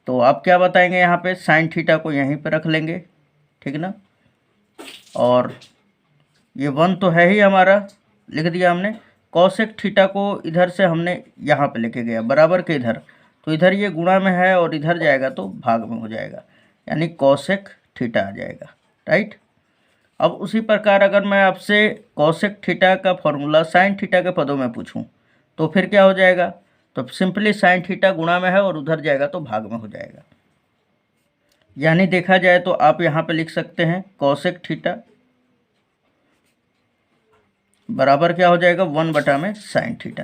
तो आप क्या बताएंगे, यहाँ पे साइन थीटा को यहीं पे रख लेंगे, ठीक ना, और ये 1 तो है ही हमारा, लिख दिया हमने। कॉसेक थीटा को इधर से हमने यहाँ पे लेके गया बराबर के इधर, तो इधर ये गुणा में है और इधर जाएगा तो भाग में हो जाएगा, यानी कॉसेक थीटा आ जाएगा, राइट। अब उसी प्रकार अगर मैं आपसे कॉसेक थीटा का फॉर्मूला साइन थीटा के पदों में पूछूं तो फिर क्या हो जाएगा, तो सिंपली साइन थीटा गुणा में है और उधर जाएगा तो भाग में हो जाएगा। यानी देखा जाए तो आप यहाँ पे लिख सकते हैं कॉसेक थीटा बराबर क्या हो जाएगा 1 बटा में साइन थीटा,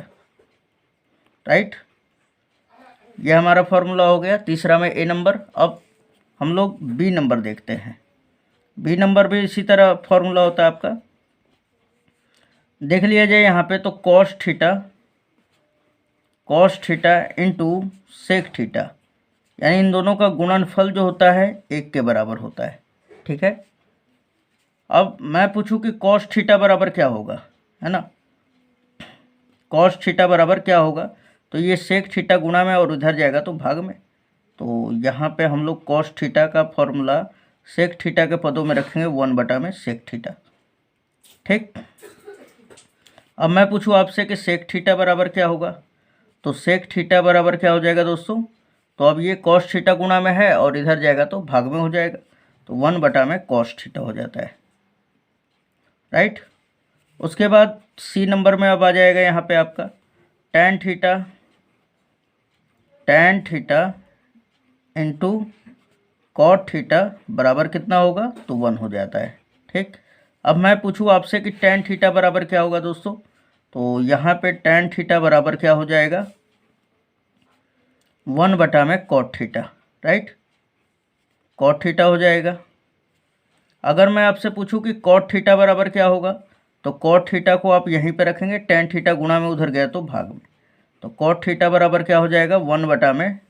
राइट। ये हमारा फॉर्मूला हो गया तीसरा में ए नंबर। अब हम लोग बी नंबर देखते हैं। बी नंबर भी इसी तरह फॉर्मूला होता है आपका, देख लिया जाए यहाँ पे तो cos theta into sec theta, यानी इन दोनों का गुणनफल जो होता है 1 के बराबर होता है, ठीक है। अब मैं पूछूं कि कॉस थीटा बराबर क्या होगा, है ना, कॉस थीटा बराबर क्या होगा, तो ये सेक थीटा गुणा में और उधर जाएगा तो भाग में। तो यहाँ पे हम लोग कॉस थीटा का फॉर्मूला सेक थीटा के पदों में रखेंगे 1 में सेक थीटा। ठीक, अब मैं पूछूं आपसे कि सेक थीटा बराबर क्या होगा, तो सेक थीटा बराबर क्या हो जाएगा दोस्तों, तो अब ये कॉस थीटा गुणा में है और इधर जाएगा तो भाग में हो जाएगा, तो 1 में कॉस थीटा हो जाता है। राइट, उसके बाद सी नंबर में अब आ जाएगा यहाँ पे आपका tan theta into cot theta बराबर कितना होगा, तो 1 हो जाता है। ठीक, अब मैं पूछूँ आपसे कि टैन थीटा बराबर क्या होगा दोस्तों, तो यहाँ पे टैन थीटा बराबर क्या हो जाएगा, 1 में cot theta. Right, cot theta हो जाएगा। अगर मैं आपसे पूछूं कि कॉट थीटा बराबर क्या होगा, तो कॉट थीटा को आप यहीं पे रखेंगे, टैन थीटा गुणा में उधर गया तो भाग में, तो कॉट थीटा बराबर क्या हो जाएगा, 1 में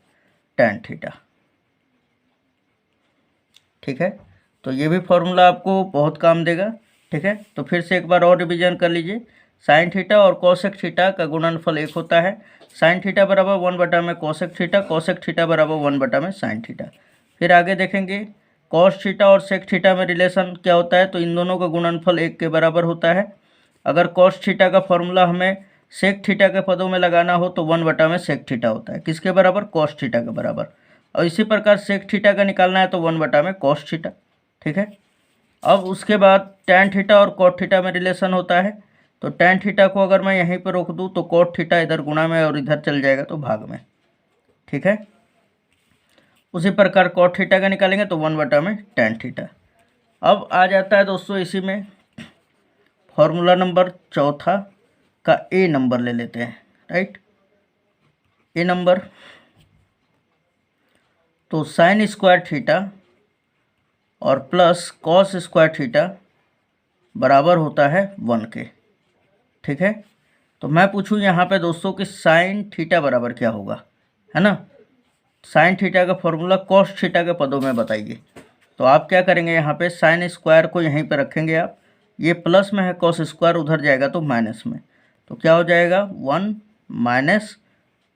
टैन थीटा। ठीक है, तो ये भी फॉर्मूला आपको बहुत काम देगा। ठीक है, तो फिर से एक बार और रिवीजन कर लीजिए। साइन थीटा और कोसेक थीटा का गुणनफल 1 होता है। साइन थीटा बराबर 1 में कोसेक थीटा बराबर 1 में साइन थीटा। फिर आगे देखेंगे कॉस थीटा और सेक थीटा में रिलेशन क्या होता है, तो इन दोनों का गुणनफल 1 के बराबर होता है। अगर कॉस थीटा का फॉर्मूला हमें सेक थीटा के पदों में लगाना हो तो 1 में सेक थीटा होता है, किसके बराबर, कॉस थीटा के बराबर। और इसी प्रकार सेक थीटा का निकालना है तो 1 में कॉस थीटा। ठीक है, अब उसके बाद टैन थीटा और कॉट थीटा में रिलेशन होता है, तो टैन थीटा को अगर मैं यहीं पर रोक दूँ तो कॉट थीटा इधर गुणा में और इधर चल जाएगा तो भाग में। ठीक है, उसी प्रकार कॉट थीटा का निकालेंगे तो 1 में टैन थीटा। अब आ जाता है दोस्तों इसी में फॉर्मूला नंबर चौथा का ए नंबर ले लेते हैं। राइट, ए नंबर, तो साइन स्क्वायर थीटा और प्लस कॉस स्क्वायर थीटा बराबर होता है 1 के। ठीक है, तो मैं पूछूं यहाँ पे दोस्तों कि साइन थीटा बराबर क्या होगा, है ना, साइन थीटा का फॉर्मूला कॉस थीटा के पदों में बताइए। तो आप क्या करेंगे, यहाँ पे साइन स्क्वायर को यहीं पे रखेंगे आप, ये प्लस में है, कॉस स्क्वायर उधर जाएगा तो माइनस में, तो क्या हो जाएगा 1 माइनस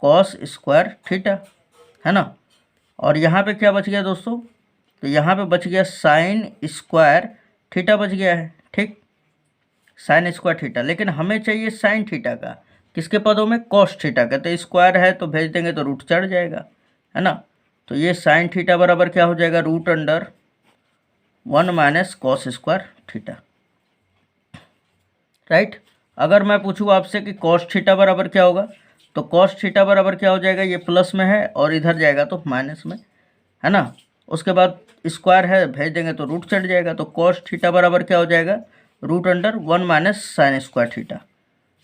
कॉस स्क्वायर थीटा, है ना। और यहाँ पे क्या बच गया दोस्तों, तो यहाँ पे बच गया साइन स्क्वायर थीटा बच गया है। ठीक, साइन स्क्वायर थीटा, लेकिन हमें चाहिए साइन थीटा का, किसके पदों में, कॉस थीटा का, तो स्क्वायर है तो भेज देंगे तो रूट चढ़ जाएगा, है ना। तो ये साइन थीटा बराबर क्या हो जाएगा, √1 minus cos square theta. Right, अगर मैं पूछूँ आपसे कि कॉस थीटा बराबर क्या होगा, तो कॉस थीटा बराबर क्या हो जाएगा, ये प्लस में है और इधर जाएगा तो माइनस में, है ना। उसके बाद स्क्वायर है, भेज देंगे तो रूट चढ़ जाएगा, तो कॉस थीटा बराबर क्या हो जाएगा, √1 माइनस साइन स्क्वायर थीटा।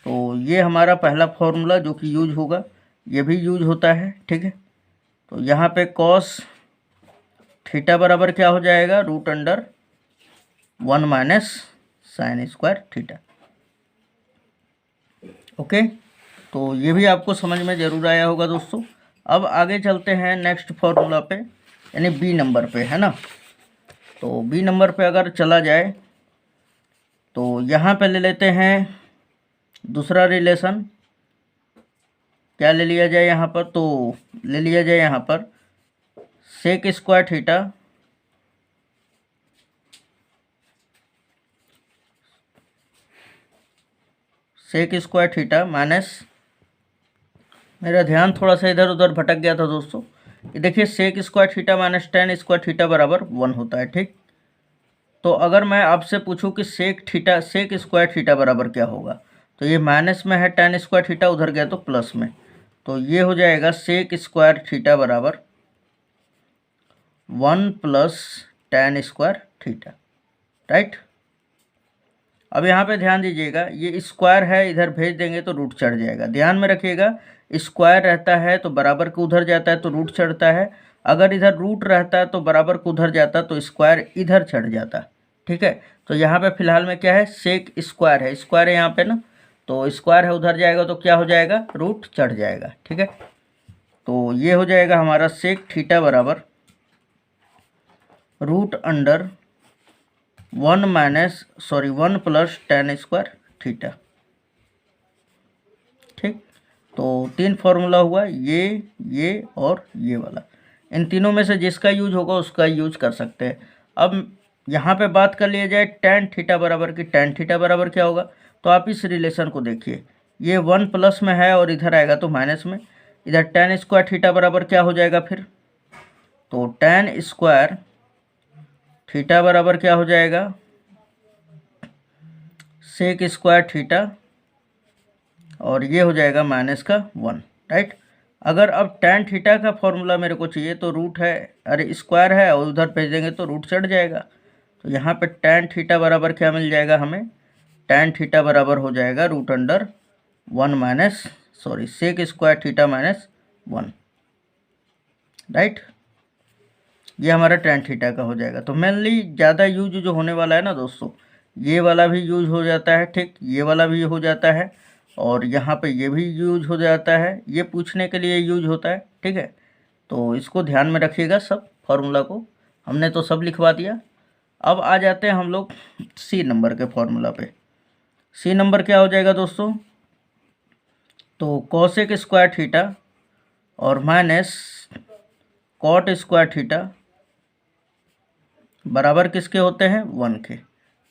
तो ये हमारा पहला फॉर्मूला जो कि यूज होगा, ये भी यूज होता है। ठीक है, तो यहाँ पे कॉस थीटा बराबर क्या हो जाएगा, √1 minus sine square theta. Okay, तो ये भी आपको समझ में ज़रूर आया होगा दोस्तों। अब आगे चलते हैं नेक्स्ट फॉर्मूला पे, यानी बी नंबर पे, है ना। तो बी नंबर पे अगर चला जाए तो यहाँ पे ले लेते हैं दूसरा रिलेशन, क्या ले लिया जाए यहाँ पर, तो ले लिया जाए यहाँ पर सेक स्क्वायर थीटा माइनस, मेरा ध्यान थोड़ा सा इधर उधर भटक गया था दोस्तों, ये देखिए sec square theta minus tan square theta बराबर 1 होता है। ठीक, तो अगर मैं आपसे पूछूं कि सेक स्क्वायर थीटा बराबर क्या होगा, तो ये माइनस में है, टैन स्क्वायर थीटा उधर गया तो प्लस में, तो ये हो जाएगा सेक स्क्वायर थीटा बराबर 1 plus tan square theta. Right, अब यहाँ पे ध्यान दीजिएगा, ये स्क्वायर है, इधर भेज देंगे तो रूट चढ़ जाएगा, ध्यान में रखिएगा, स्क्वायर रहता है तो बराबर को उधर जाता है तो रूट चढ़ता है, अगर इधर रूट रहता है तो बराबर को उधर जाता तो स्क्वायर इधर चढ़ जाता। ठीक है, तो यहाँ पे फिलहाल में क्या है, सेक स्क्वायर है, स्क्वायर है यहाँ पे ना, तो स्क्वायर है उधर जाएगा तो क्या हो जाएगा, रूट चढ़ जाएगा। ठीक है, तो ये हो जाएगा हमारा सेक थीटा बराबर √1 one plus tan square theta. ठीक, तो 3 फॉर्मूला हुआ, ये और ये वाला। इन तीनों में से जिसका यूज होगा उसका यूज कर सकते हैं। अब यहाँ पे बात कर लिया जाए tan थीटा बराबर की। tan थीटा बराबर क्या होगा, तो आप इस रिलेशन को देखिए, ये 1 प्लस में है और इधर आएगा तो माइनस में। इधर tan स्क्वायर थीटा बराबर क्या हो जाएगा फिर, तो tan स्क्वायर थीटा बराबर क्या हो जाएगा, सेक स्क्वायर थीटा, और ये हो जाएगा -1, राइट। अगर अब tan थीटा का फॉर्मूला मेरे को चाहिए तो रूट है, अरे स्क्वायर है और उधर भेज देंगे तो रूट चढ़ जाएगा। तो यहाँ पे tan थीटा बराबर क्या मिल जाएगा हमें, tan थीटा बराबर हो जाएगा सेक स्क्वायर थीटा -1, राइट। ये हमारा tan थीटा का हो जाएगा। तो मेनली ज़्यादा यूज जो होने वाला है ना दोस्तों, ये वाला भी यूज हो जाता है, ठीक, ये वाला भी हो जाता है, और यहाँ पे ये भी यूज हो जाता है, ये पूछने के लिए यूज होता है, ठीक है। तो इसको ध्यान में रखिएगा, सब फार्मूला को हमने तो सब लिखवा दिया। अब आ जाते हैं हम लोग सी नंबर के फॉर्मूला पे। सी नंबर क्या हो जाएगा दोस्तों, तो कॉसेक स्क्वायर थीटा और माइनस कॉट स्क्वायर थीटा बराबर किसके होते हैं, 1 के।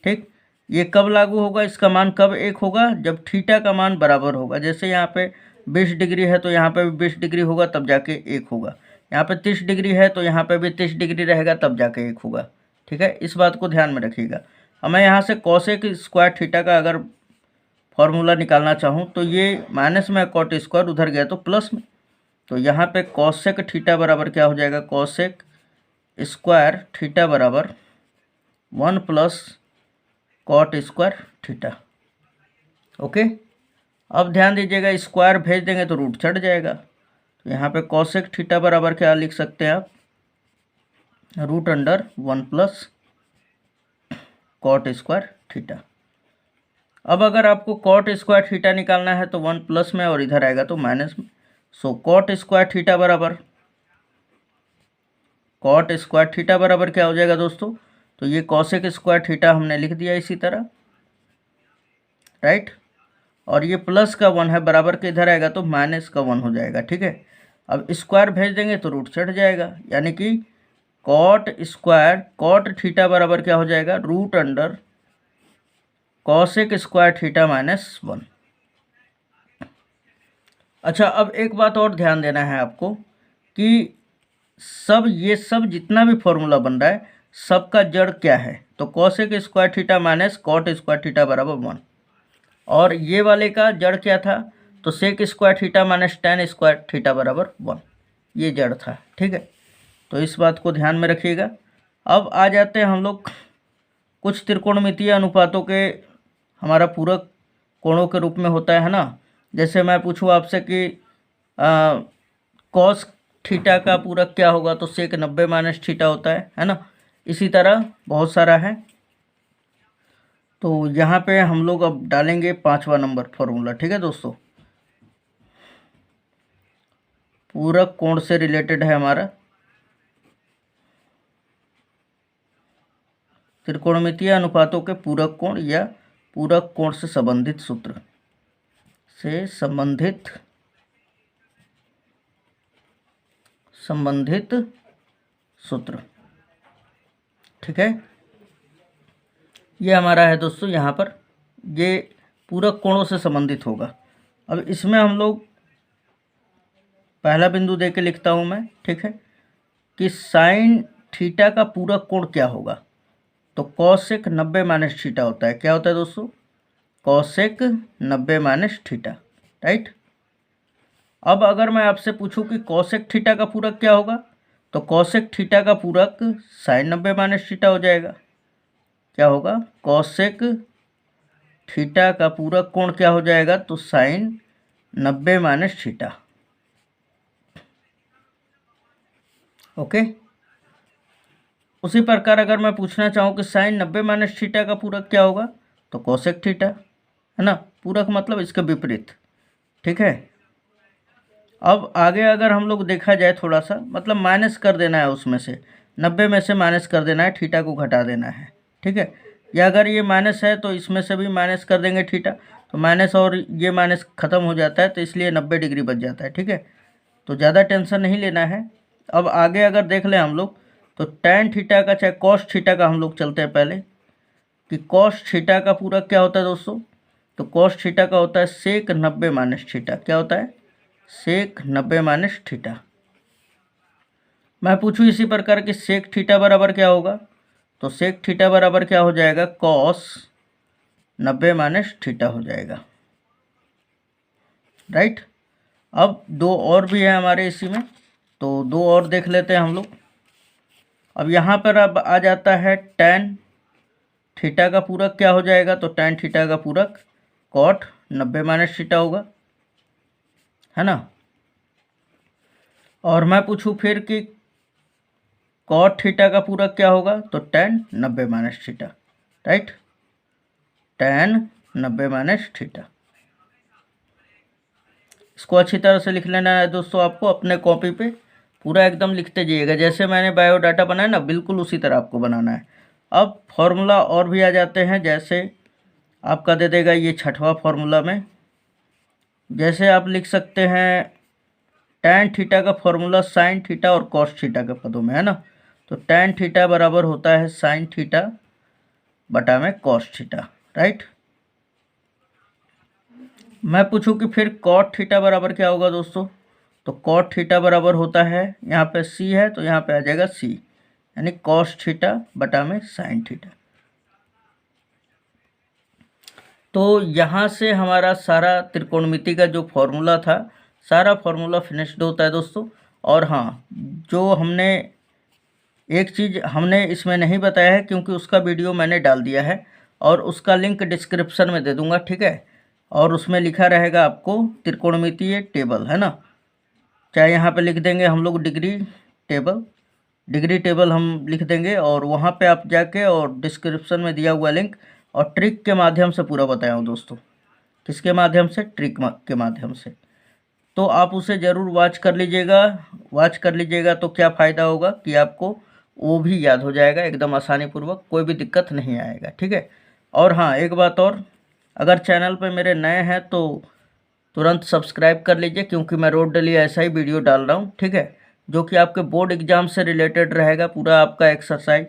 ठीक, ये कब लागू होगा, इसका मान कब 1 होगा, जब थीटा का मान बराबर होगा। जैसे यहाँ पे 20 डिग्री है तो यहाँ पे भी 20 डिग्री होगा तब जाके 1 होगा। यहाँ पे 30 डिग्री है तो यहाँ पे भी 30 डिग्री रहेगा तब जाके 1 होगा। ठीक है, इस बात को ध्यान में रखिएगा। अब मैं यहाँ से कॉसेक स्क्वायर थीटा का अगर फॉर्मूला निकालना चाहूँ तो ये माइनस में कॉट स्क्वायर उधर गया तो प्लस में, तो यहाँ पे कॉसेक थीटा बराबर क्या हो जाएगा, कॉसेक स्क्वायर थीटा बराबर 1 plus cot square theta. Okay, अब ध्यान दीजिएगा, स्क्वायर भेज देंगे तो रूट चढ़ जाएगा। तो यहाँ पे कॉसेक थीटा बराबर क्या लिख सकते हैं आप, √1 प्लस कॉट स्क्वायर थीटा। अब अगर आपको कॉट स्क्वायर थीटा निकालना है तो 1 प्लस में और इधर आएगा तो माइनस में। सो कॉट स्क्वायर थीटा बराबर क्या हो जाएगा दोस्तों, तो ये कॉसेक स्क्वायर थीटा हमने लिख दिया इसी तरह, राइट। और ये प्लस का 1 है, बराबर के इधर आएगा तो माइनस का 1 हो जाएगा। ठीक है, अब स्क्वायर भेज देंगे तो रूट चढ़ जाएगा, यानी कि कॉट थीटा बराबर क्या हो जाएगा, √ कॉसेक स्क्वायर थीटा -1। अच्छा, अब एक बात और ध्यान देना है आपको कि ये सब जितना भी फॉर्मूला बन रहा है सबका जड़ क्या है, तो cosec square theta minus cot square theta बराबर 1, और ये वाले का जड़ क्या था, तो sec square theta minus tan square theta बराबर 1, ये जड़ था। ठीक है, तो इस बात को ध्यान में रखिएगा। अब आ जाते हैं हम लोग कुछ त्रिकोणमितीय अनुपातों के, हमारा पूरक कोणों के रूप में होता है ना। जैसे मैं पूछूँ आपसे कि कॉस थीटा का पूरक क्या होगा, तो सेक 90 माइनस थीटा होता है ना। इसी तरह बहुत सारा है। तो यहाँ पे हम लोग अब डालेंगे 5वां नंबर फॉर्मूला। ठीक है दोस्तों, पूरक कोण से रिलेटेड है हमारा, त्रिकोणमितीय अनुपातों के पूरक कोण या पूरक कोण से संबंधित सूत्र सूत्र। ठीक है, ये हमारा है दोस्तों, यहाँ पर ये पूरक कोणों से संबंधित होगा। अब इसमें हम लोग पहला बिंदु दे के लिखता हूँ मैं, ठीक है, कि साइन थीटा का पूरक कोण क्या होगा, तो कॉसेक 90 माइनस थीटा होता है। क्या होता है दोस्तों, कॉसेक 90 माइनस थीटा, राइट। अब अगर मैं आपसे पूछूं कि कॉसेक थीटा का पूरक क्या होगा, तो कॉसेक थीटा का पूरक साइन 90 माइनस थीटा हो जाएगा। क्या होगा, कॉसेक थीटा का पूरक कोण क्या हो जाएगा, तो साइन 90 माइनस थीटा। ओके, उसी प्रकार अगर मैं पूछना चाहूँ कि साइन 90 माइनस थीटा का पूरक क्या होगा, तो कॉसेक थीटा, है ना। पूरक मतलब इसके विपरीत। ठीक है, अब आगे अगर हम लोग देखा जाए थोड़ा सा, मतलब माइनस कर देना है, उसमें से 90 में से माइनस कर देना है, थीटा को घटा देना है। ठीक है, या अगर ये माइनस है तो इसमें से भी माइनस कर देंगे थीटा, तो माइनस और ये माइनस ख़त्म हो जाता है, तो इसलिए 90 डिग्री बच जाता है। ठीक है, तो ज़्यादा टेंशन नहीं लेना है। अब आगे अगर देख लें हम लोग, तो टैन थीटा का चाहे कॉस थीटा का हम लोग चलते हैं पहले, कि कॉस थीटा का पूरक क्या होता है दोस्तों, तो कॉस थीटा का होता है सेक 90 माइनस थीटा। क्या होता है, सेक 90 माइनस थीटा। मैं पूछूं इसी प्रकार कि सेक थीटा बराबर क्या होगा, तो सेक थीटा बराबर क्या हो जाएगा, कॉस 90 माइनस थीटा हो जाएगा। राइट। अब दो और भी है हमारे इसी में, तो दो और देख लेते हैं हम लोग। अब यहाँ पर अब आ जाता है टैन थीटा का पूरक क्या हो जाएगा, तो टैन थीटा का पूरक कॉट 90 माइनस थीटा होगा, है ना। और मैं पूछूं फिर कि कॉट थीटा का पूरक क्या होगा, तो tan 90 minus theta. Right, tan 90 minus theta. इसको अच्छी तरह से लिख लेना है दोस्तों, आपको अपने कॉपी पे पूरा एकदम लिखते जाइएगा, जैसे मैंने बायोडाटा बनाया ना बिल्कुल उसी तरह आपको बनाना है। अब फॉर्मूला और भी आ जाते हैं, जैसे आपका दे देगा ये छठवां फॉर्मूला में, जैसे आप लिख सकते हैं टैन थीटा का फॉर्मूला साइन थीटा और कॉस थीटा के पदों में, है ना। तो टैन थीटा बराबर होता है साइन थीटा बटा में कॉस थीटा। राइट। मैं पूछूं कि फिर कॉट थीटा बराबर क्या होगा दोस्तों, तो कॉट थीटा बराबर होता है, यहाँ पे सी है तो यहाँ पे आ जाएगा सी, यानी कॉस थीटा बटा में साइन थीटा। तो यहाँ से हमारा सारा त्रिकोणमिति का जो फॉर्मूला था, सारा फॉर्मूला फिनिश्ड होता है दोस्तों। और हाँ, जो हमने एक चीज़ हमने इसमें नहीं बताया है, क्योंकि उसका वीडियो मैंने डाल दिया है और उसका लिंक डिस्क्रिप्शन में दे दूँगा। ठीक है, और उसमें लिखा रहेगा आपको त्रिकोणमितीय टेबल, है ना। चाहे यहाँ पे लिख देंगे हम लोग डिग्री टेबल हम लिख देंगे, और वहाँ पे आप जाके और डिस्क्रिप्शन में दिया हुआ लिंक, और ट्रिक के माध्यम से पूरा बताया हूँ दोस्तों। किसके माध्यम से, ट्रिक के माध्यम से। तो आप उसे ज़रूर वॉच कर लीजिएगा। तो क्या फ़ायदा होगा कि आपको वो भी याद हो जाएगा एकदम आसानी पूर्वक, कोई भी दिक्कत नहीं आएगा। ठीक है। और हाँ, एक बात और, अगर चैनल पे मेरे नए हैं तो तुरंत सब्सक्राइब कर लीजिए, क्योंकि मैं रोज डेली ऐसा ही वीडियो डाल रहा हूँ। ठीक है, जो कि आपके बोर्ड एग्जाम से रिलेटेड रहेगा, पूरा आपका एक्सरसाइज,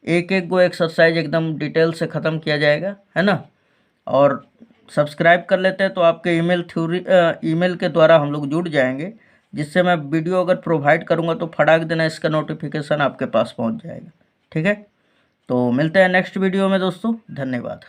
एक एक गो एक्सरसाइज एकदम डिटेल से ख़त्म किया जाएगा, है ना। और सब्सक्राइब कर लेते हैं तो आपके ईमेल के द्वारा हम लोग जुड़ जाएंगे, जिससे मैं वीडियो अगर प्रोवाइड करूँगा तो फटाक देना इसका नोटिफिकेशन आपके पास पहुँच जाएगा। ठीक है, तो मिलते हैं नेक्स्ट वीडियो में दोस्तों, धन्यवाद।